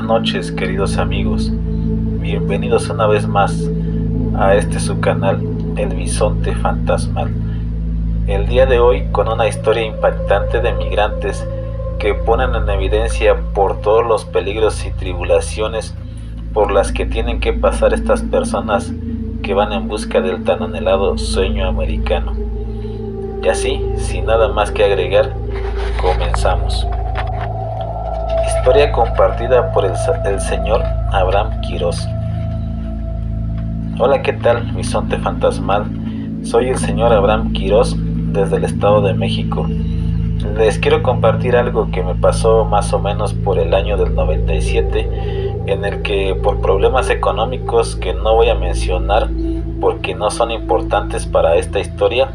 noches, queridos amigos. Bienvenidos una vez más a su canal, El Bisonte Fantasmal. El día de hoy con una historia impactante de migrantes que ponen en evidencia por todos los peligros y tribulaciones por las que tienen que pasar estas personas que van en busca del tan anhelado sueño americano. Y así, sin nada más que agregar, comenzamos. Historia compartida por el señor Abraham Quirós. Hola, ¿qué tal, bisonte fantasmal? Soy el señor Abraham Quirós desde el Estado de México. Les quiero compartir algo que me pasó más o menos por el año del 97, en el que por problemas económicos que no voy a mencionar porque no son importantes para esta historia,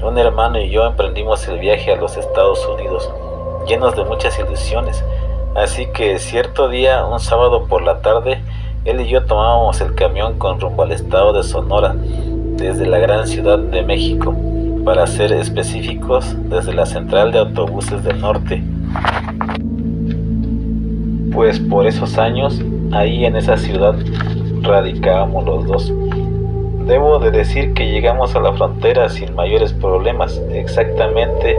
un hermano y yo emprendimos el viaje a los Estados Unidos, llenos de muchas ilusiones. Así que cierto día, un sábado por la tarde, él y yo tomábamos el camión con rumbo al estado de Sonora, desde la gran ciudad de México, para ser específicos, desde la central de autobuses del norte. Pues por esos años, ahí en esa ciudad, radicábamos los dos. Debo de decir que llegamos a la frontera sin mayores problemas, exactamente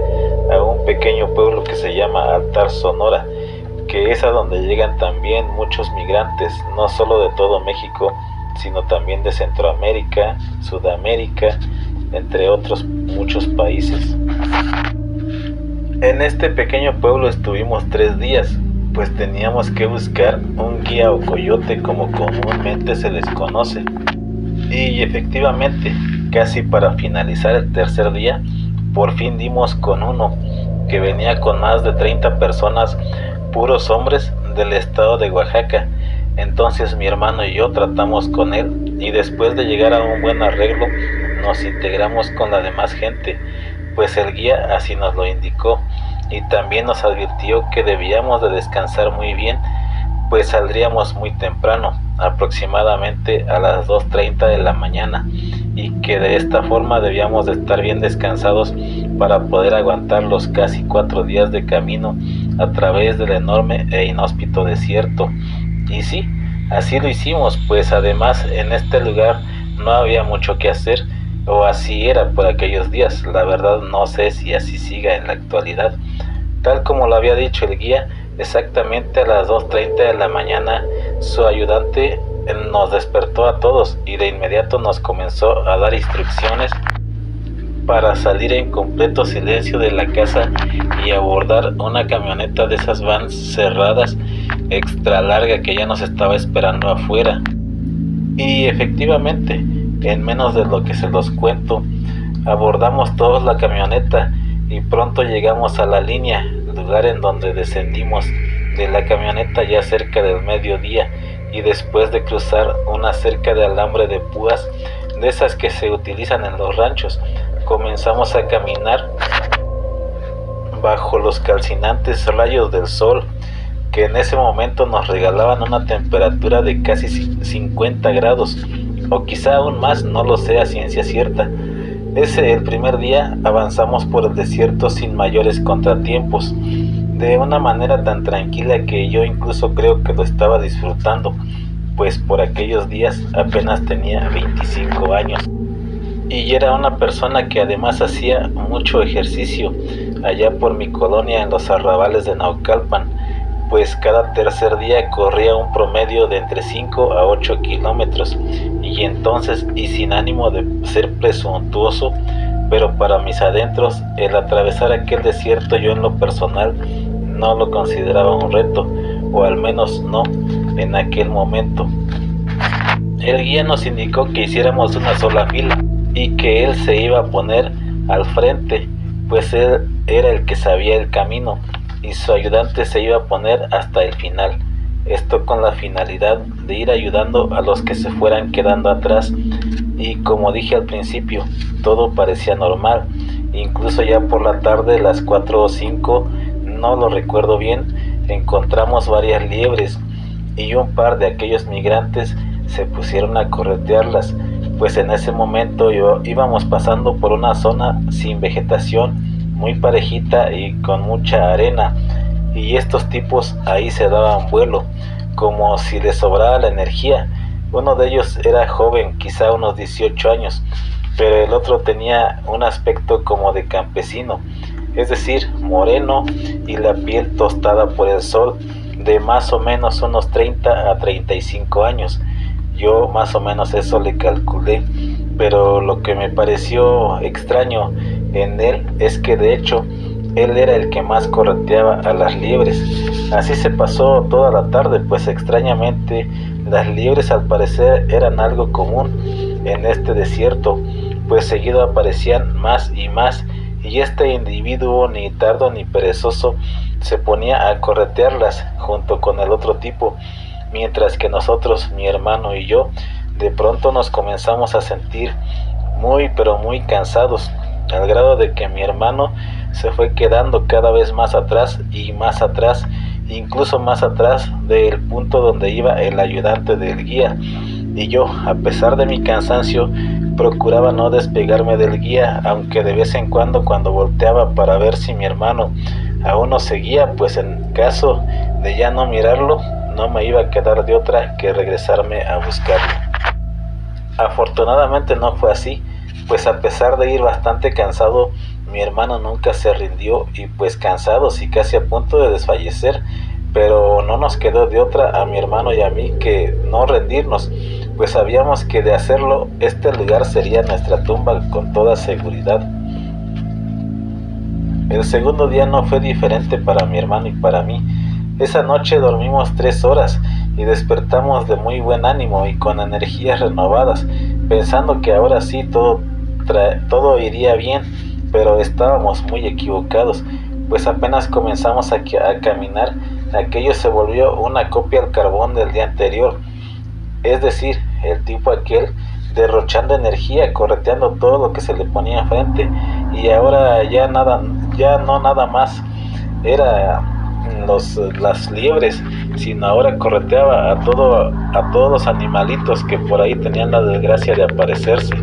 a un pequeño pueblo que se llama Altar, Sonora, que es a donde llegan también muchos migrantes, no solo de todo México, sino también de Centroamérica, Sudamérica, entre otros muchos países. En este pequeño pueblo estuvimos 3 días, pues teníamos que buscar un guía o coyote como comúnmente se les conoce. Y efectivamente, casi para finalizar el tercer día, por fin dimos con uno, que venía con más de 30 personas, puros hombres del estado de Oaxaca. Entonces mi hermano y yo tratamos con él y después de llegar a un buen arreglo nos integramos con la demás gente, pues el guía así nos lo indicó y también nos advirtió que debíamos de descansar muy bien, pues saldríamos muy temprano, aproximadamente a las 2:30 de la mañana, y que de esta forma debíamos de estar bien descansados para poder aguantar los casi 4 días de camino a través del enorme e inhóspito desierto. Y sí, así lo hicimos, pues además en este lugar no había mucho que hacer, o así era por aquellos días. La verdad no sé si así siga en la actualidad. Tal como lo había dicho el guía, exactamente a las 2:30 de la mañana su ayudante nos despertó a todos y de inmediato nos comenzó a dar instrucciones para salir en completo silencio de la casa y abordar una camioneta de esas vans cerradas extra larga que ya nos estaba esperando afuera. Y efectivamente, en menos de lo que se los cuento, abordamos todos la camioneta y pronto llegamos a la línea, lugar en donde descendimos de la camioneta ya cerca del mediodía, y después de cruzar una cerca de alambre de púas, de esas que se utilizan en los ranchos, comenzamos a caminar bajo los calcinantes rayos del sol, que en ese momento nos regalaban una temperatura de casi 50 grados, o quizá aún más, no lo sé a ciencia cierta. El primer día avanzamos por el desierto sin mayores contratiempos, de una manera tan tranquila que yo incluso creo que lo estaba disfrutando, pues por aquellos días apenas tenía 25 años. Y era una persona que además hacía mucho ejercicio allá por mi colonia en los arrabales de Naucalpan, pues cada tercer día corría un promedio de entre 5 a 8 kilómetros, y entonces, y sin ánimo de ser presuntuoso, pero para mis adentros, el atravesar aquel desierto yo en lo personal no lo consideraba un reto, o al menos no en aquel momento. El guía nos indicó que hiciéramos una sola fila y que él se iba a poner al frente, pues él era el que sabía el camino, y su ayudante se iba a poner hasta el final. Esto con la finalidad de ir ayudando a los que se fueran quedando atrás. Y como dije al principio, todo parecía normal. Incluso ya por la tarde, las 4 o 5, no lo recuerdo bien, encontramos varias liebres y un par de aquellos migrantes se pusieron a corretearlas, pues en ese momento íbamos pasando por una zona sin vegetación, muy parejita y con mucha arena, y estos tipos ahí se daban vuelo, como si les sobrara la energía. Uno de ellos era joven, quizá unos 18 años, pero el otro tenía un aspecto como de campesino, es decir, moreno y la piel tostada por el sol, de más o menos unos 30 a 35 años. Yo más o menos eso le calculé, pero lo que me pareció extraño en él es que de hecho él era el que más correteaba a las liebres. Así se pasó toda la tarde, pues extrañamente las liebres al parecer eran algo común en este desierto, pues seguido aparecían más y más, y este individuo ni tardo ni perezoso se ponía a corretearlas junto con el otro tipo, mientras que nosotros, mi hermano y yo, de pronto nos comenzamos a sentir muy pero muy cansados, al grado de que mi hermano se fue quedando cada vez más atrás y más atrás, incluso más atrás del punto donde iba el ayudante del guía, y yo, a pesar de mi cansancio, procuraba no despegarme del guía, aunque de vez en cuando volteaba para ver si mi hermano aún no seguía, pues en caso de ya no mirarlo, no me iba a quedar de otra que regresarme a buscarlo. Afortunadamente no fue así, pues a pesar de ir bastante cansado, mi hermano nunca se rindió y pues cansados y casi a punto de desfallecer, pero no nos quedó de otra a mi hermano y a mí que no rendirnos, pues sabíamos que de hacerlo este lugar sería nuestra tumba con toda seguridad. El segundo día no fue diferente para mi hermano y para mí. Esa noche dormimos 3 horas y despertamos de muy buen ánimo y con energías renovadas, pensando que ahora sí todo iría bien, pero estábamos muy equivocados, pues apenas comenzamos a caminar, aquello se volvió una copia al carbón del día anterior, es decir, el tipo aquel derrochando energía, correteando todo lo que se le ponía enfrente, y ahora ya no nada más era las liebres, sino ahora correteaba a todos los animalitos que por ahí tenían la desgracia de aparecerse.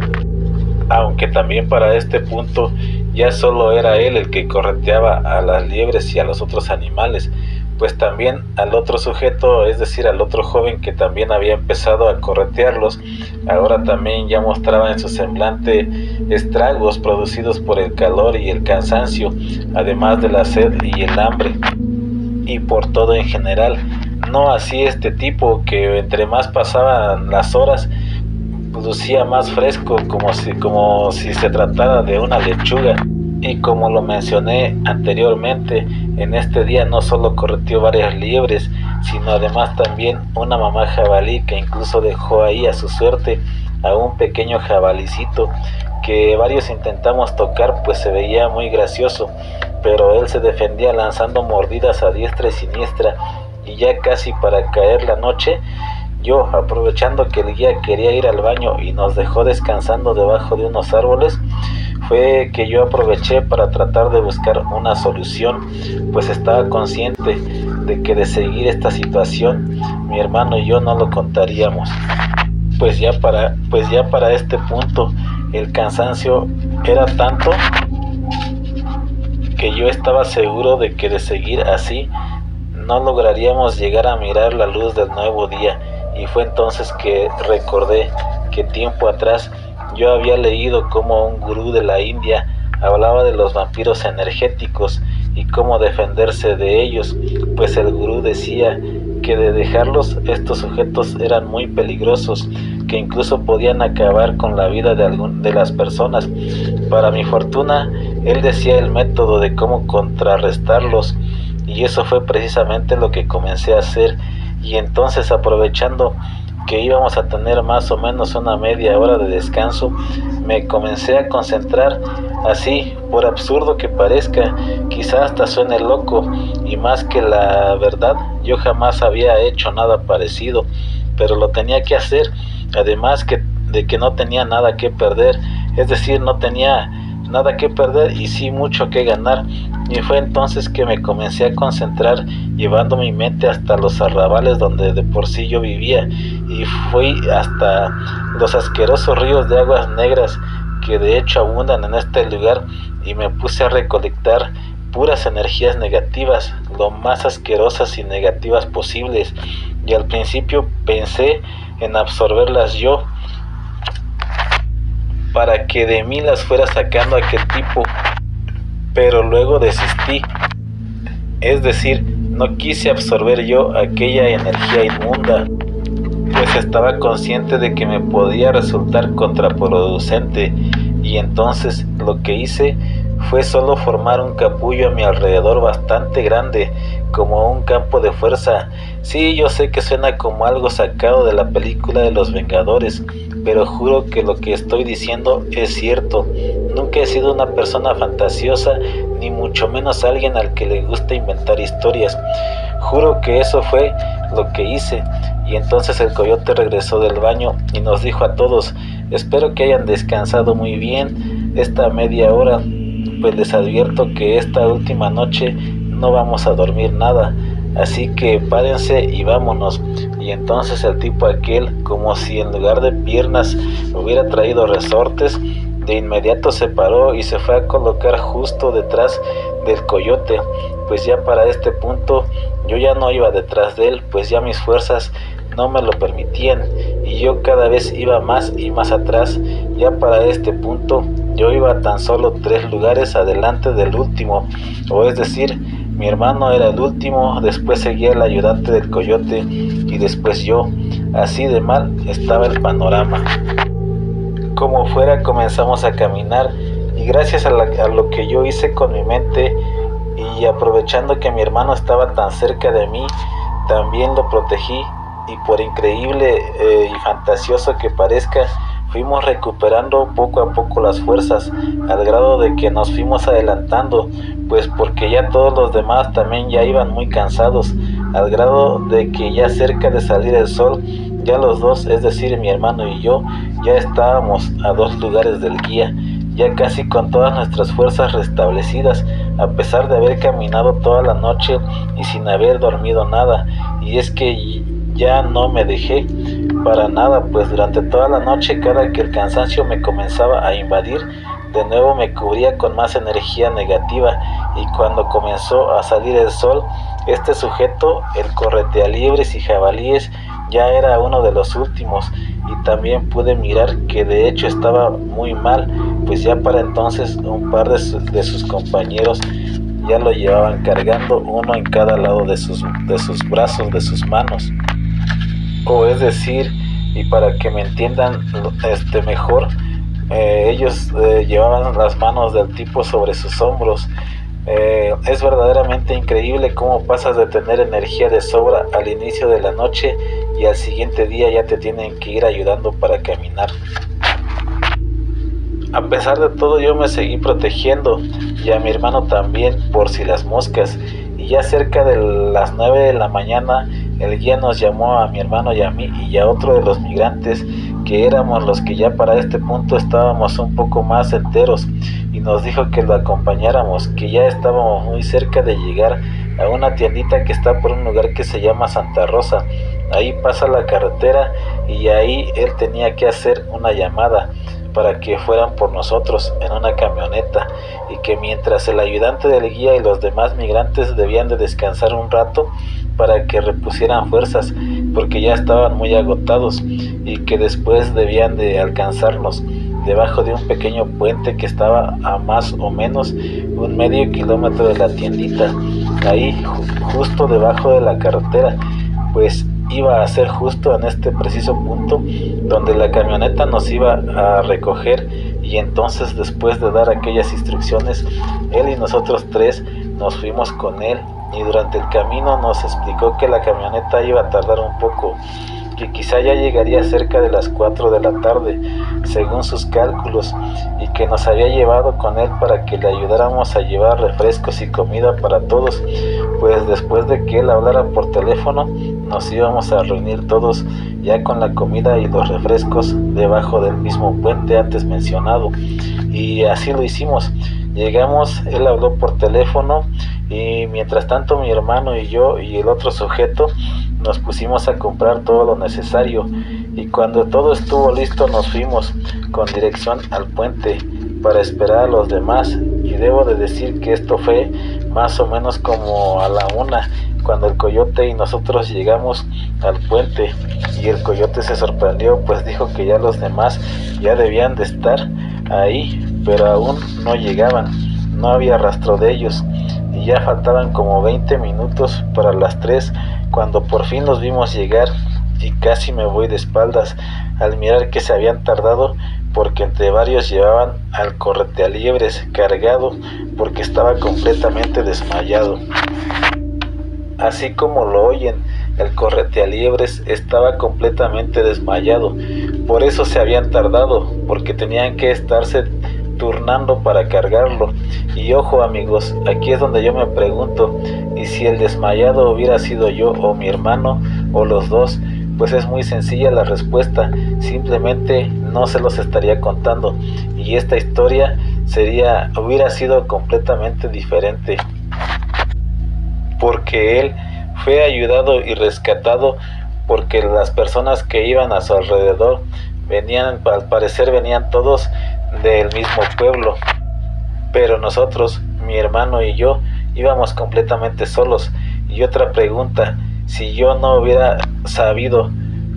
Aunque también para este punto ya solo era él el que correteaba a las liebres y a los otros animales, pues también al otro sujeto, es decir, al otro joven que también había empezado a corretearlos, ahora también ya mostraba en su semblante estragos producidos por el calor y el cansancio, además de la sed y el hambre, y por todo en general. No así este tipo, que entre más pasaban las horas, lucía más fresco, como si se tratara de una lechuga. Y como lo mencioné anteriormente, en este día no solo correteó varias liebres, sino además también una mamá jabalí que incluso dejó ahí a su suerte a un pequeño jabalicito que varios intentamos tocar, pues se veía muy gracioso, pero él se defendía lanzando mordidas a diestra y siniestra, y ya casi para caer la noche, yo, aprovechando que el guía quería ir al baño y nos dejó descansando debajo de unos árboles, fue que yo aproveché para tratar de buscar una solución, pues estaba consciente de que de seguir esta situación, mi hermano y yo no lo contaríamos. Pues ya para este punto, el cansancio era tanto que yo estaba seguro de que de seguir así, no lograríamos llegar a mirar la luz del nuevo día, y fue entonces que recordé que tiempo atrás yo había leído cómo un gurú de la India hablaba de los vampiros energéticos y cómo defenderse de ellos, pues el gurú decía que de dejarlos estos sujetos eran muy peligrosos, que incluso podían acabar con la vida de las personas. Para mi fortuna, él decía el método de cómo contrarrestarlos, y eso fue precisamente lo que comencé a hacer. Y entonces, aprovechando que íbamos a tener más o menos una media hora de descanso, me comencé a concentrar, así, por absurdo que parezca, quizá hasta suene loco, y más que la verdad, yo jamás había hecho nada parecido, pero lo tenía que hacer, además de que no tenía nada que perder, es decir, no tenía nada que perder y sí mucho que ganar, y fue entonces que me comencé a concentrar, llevando mi mente hasta los arrabales donde de por sí yo vivía, y fui hasta los asquerosos ríos de aguas negras que de hecho abundan en este lugar, y me puse a recolectar puras energías negativas, lo más asquerosas y negativas posibles. y al principio pensé en absorberlas yo para que de mí las fuera sacando aquel tipo, pero luego desistí. Es decir, no quise absorber yo aquella energía inmunda, pues estaba consciente de que me podía resultar contraproducente, y entonces lo que hice fue solo formar un capullo a mi alrededor bastante grande, como un campo de fuerza. Sí, yo sé que suena como algo sacado de la película de los Vengadores, pero juro que lo que estoy diciendo es cierto. Nunca he sido una persona fantasiosa, ni mucho menos alguien al que le gusta inventar historias. Juro que eso fue lo que hice. Y entonces el coyote regresó del baño y nos dijo a todos: espero que hayan descansado muy bien esta media hora, pues les advierto que esta última noche no vamos a dormir nada, así que párense y vámonos. Y entonces el tipo aquel, como si en lugar de piernas hubiera traído resortes, de inmediato se paró y se fue a colocar justo detrás del coyote, pues ya para este punto yo ya no iba detrás de él, pues ya mis fuerzas no me lo permitían, y yo cada vez iba más y más atrás. Ya para este punto yo iba tan solo 3 lugares adelante del último, o es decir, mi hermano era el último, después seguía el ayudante del coyote y después yo. Así de mal estaba el panorama. Como fuera, comenzamos a caminar, y gracias a lo que yo hice con mi mente, y aprovechando que mi hermano estaba tan cerca de mí, también lo protegí, y por increíble y fantasioso que parezca, fuimos recuperando poco a poco las fuerzas, al grado de que nos fuimos adelantando, pues porque ya todos los demás también ya iban muy cansados, al grado de que ya cerca de salir el sol, ya los dos, es decir, mi hermano y yo, ya estábamos a 2 lugares del guía, ya casi con todas nuestras fuerzas restablecidas, a pesar de haber caminado toda la noche y sin haber dormido nada. Y es que ya no me dejé para nada, pues durante toda la noche, cada que el cansancio me comenzaba a invadir, de nuevo me cubría con más energía negativa, y cuando comenzó a salir el sol, este sujeto, el corretealiebres y jabalíes, ya era uno de los últimos, y también pude mirar que de hecho estaba muy mal, pues ya para entonces un par de sus compañeros ya lo llevaban cargando, uno en cada lado de sus brazos, de sus manos. O es decir, y para que me entiendan mejor, ellos llevaban las manos del tipo sobre sus hombros. Es verdaderamente increíble cómo pasas de tener energía de sobra al inicio de la noche y al siguiente día ya te tienen que ir ayudando para caminar. A pesar de todo, yo me seguí protegiendo, y a mi hermano también, por si las moscas, y ya cerca de las 9 de la mañana el guía nos llamó a mi hermano y a mí y a otro de los migrantes, que éramos los que ya para este punto estábamos un poco más enteros, y nos dijo que lo acompañáramos, que ya estábamos muy cerca de llegar a una tiendita que está por un lugar que se llama Santa Rosa. Ahí pasa la carretera, y ahí él tenía que hacer una llamada para que fueran por nosotros en una camioneta, y que mientras el ayudante del guía y los demás migrantes debían de descansar un rato para que repusieran fuerzas, porque ya estaban muy agotados, y que después debían de alcanzarnos debajo de un pequeño puente que estaba a más o menos un medio kilómetro de la tiendita, ahí justo debajo de la carretera, pues iba a ser justo en este preciso punto donde la camioneta nos iba a recoger. Y entonces, después de dar aquellas instrucciones, él y nosotros 3 nos fuimos con él, y durante el camino nos explicó que la camioneta iba a tardar un poco, que quizá ya llegaría cerca de las 4 de la tarde, según sus cálculos, y que nos había llevado con él para que le ayudáramos a llevar refrescos y comida para todos, pues después de que él hablara por teléfono, nos íbamos a reunir todos ya con la comida y los refrescos debajo del mismo puente antes mencionado. Y así lo hicimos. Llegamos, él habló por teléfono, y mientras tanto mi hermano y yo y el otro sujeto nos pusimos a comprar todo lo necesario, y cuando todo estuvo listo nos fuimos con dirección al puente para esperar a los demás. Y debo de decir que esto fue más o menos como a la 1, cuando el coyote y nosotros llegamos al puente, y el coyote se sorprendió, pues dijo que ya los demás ya debían de estar ahí, pero aún no llegaban, no había rastro de ellos, y ya faltaban como 20 minutos para las 3, cuando por fin los vimos llegar, y casi me voy de espaldas al mirar que se habían tardado, porque entre varios llevaban al corretealiebres cargado, porque estaba completamente desmayado. Así como lo oyen, el corretealiebres estaba completamente desmayado, por eso se habían tardado, porque tenían que estarse turnando para cargarlo. Y ojo amigos, aquí es donde yo me pregunto, ¿y si el desmayado hubiera sido yo o mi hermano o los dos? Pues es muy sencilla la respuesta, simplemente no se los estaría contando, y esta historia hubiera sido completamente diferente, porque él fue ayudado y rescatado, porque las personas que iban a su alrededor venían, al parecer venían todos del mismo pueblo, pero nosotros, mi hermano y yo, íbamos completamente solos. Y otra pregunta, si yo no hubiera sabido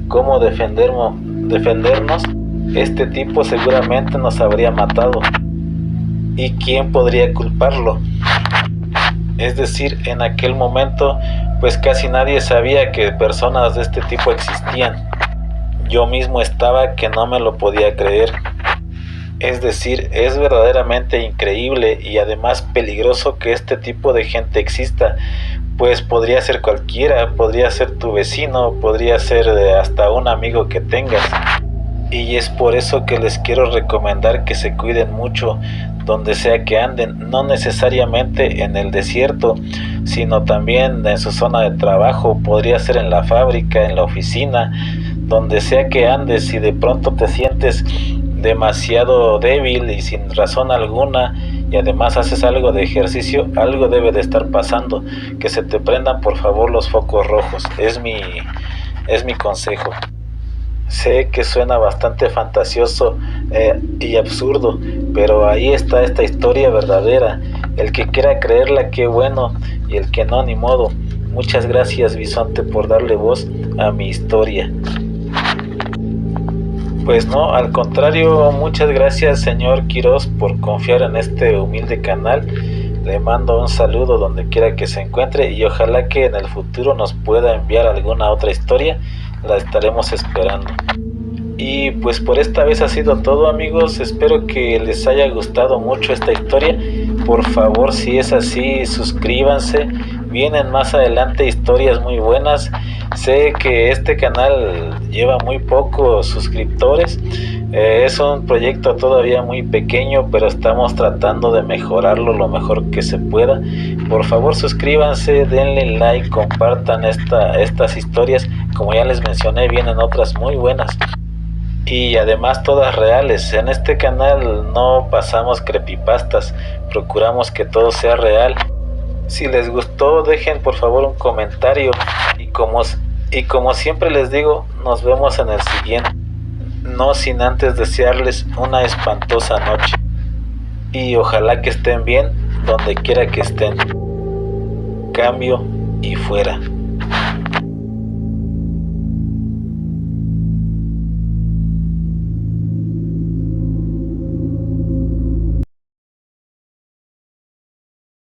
cómo defendernos, este tipo seguramente nos habría matado. ¿Y quién podría culparlo? Es decir, en aquel momento, pues casi nadie sabía que personas de este tipo existían. Yo mismo estaba que no me lo podía creer. Es decir, es verdaderamente increíble y además peligroso que este tipo de gente exista, pues podría ser cualquiera, podría ser tu vecino, podría ser hasta un amigo que tengas. Y es por eso que les quiero recomendar que se cuiden mucho donde sea que anden, no necesariamente en el desierto, sino también en su zona de trabajo, podría ser en la fábrica, en la oficina, donde sea que andes. Si de pronto te sientes demasiado débil y sin razón alguna, y además haces algo de ejercicio, algo debe de estar pasando. Que se te prendan por favor los focos rojos, es mi consejo. Sé que suena bastante fantasioso y absurdo, pero ahí está esta historia verdadera. El que quiera creerla, qué bueno, y el que no, ni modo. Muchas gracias, Bisonte, por darle voz a mi historia. Pues no, al contrario, muchas gracias, señor Quirós, por confiar en este humilde canal. Le mando un saludo donde quiera que se encuentre, y ojalá que en el futuro nos pueda enviar alguna otra historia. La estaremos esperando. Y pues por esta vez ha sido todo, amigos. Espero que les haya gustado mucho esta historia. Por favor, si es así, suscríbanse. Vienen más adelante historias muy buenas. Sé que este canal lleva muy pocos suscriptores. Es un proyecto todavía muy pequeño, pero estamos tratando de mejorarlo lo mejor que se pueda. Por favor, suscríbanse, denle like, compartan estas historias. Como ya les mencioné, vienen otras muy buenas, y además todas reales. En este canal no pasamos creepypastas, procuramos que todo sea real. Si les gustó, dejen por favor un comentario, y como siempre les digo, nos vemos en el siguiente, no sin antes desearles una espantosa noche, y ojalá que estén bien donde quiera que estén. Cambio y fuera.